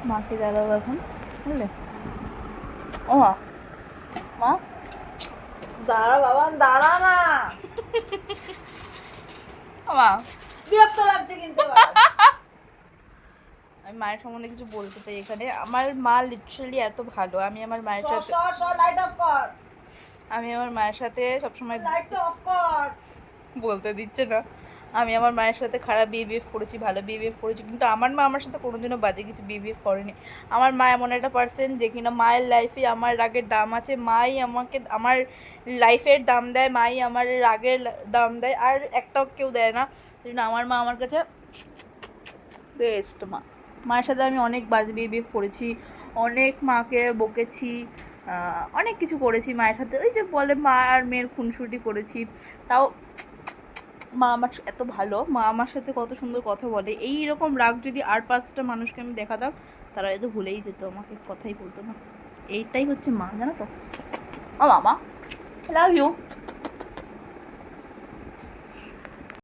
মাকে দাঁড়াবো এখন, বুঝলে? ও মা, মা দাঁড়া বাবা, দাঁড়া না। ও মা, বিরক্ত লাগছে কিন্তু আমি মায়ের সম্বন্ধে কিছু বলতে চাই এখানে। আমার মা লিটারালি এত ভালো। আমি আমার মায়ের সাথে লাইট অফ কর, আমি আমার মায়ের সাথে সবসময় লাইট অফ কর। বলতে দিচ্ছে না। আমি আমার মায়ের সাথে খারাপ বিহেভিভ করেছি, ভালো বিহেভিভ করেছি, কিন্তু আমার মা আমার সাথে কোনোদিনও বাজে কিছু বিহেভিভ করেনি। আমার মা এমন একটা পার্সন যে কিনা মায়ের লাইফে আমার রাগের দাম আছে, মাই আমাকে আমার লাইফের দাম দেয়, মাই আমার রাগের দাম দেয়, আর একটাও কেউ দেয় না। সেই জন্য আমার মা আমার কাছে বেস্ট মা। মায়ের সাথে আমি অনেক বাজে বিহেভিভ করেছি, অনেক মাকে বকেছি, অনেক কিছু করেছি মায়ের সাথে। ওই যে বলে মা আর মেয়ের খুনসুটি করেছি, তাও মা আমার এত ভালো। মা আমার সাথে কত সুন্দর কথা বলে। এই রকম রাগ যদি আর 5টা মানুষকে আমি দেখাতাম, তারা এত ভুলেই যেত, আমাকে কথাই বলতো না। এইটাই হচ্ছে মা, জানো তো? ও মামা, লাভ ইউ।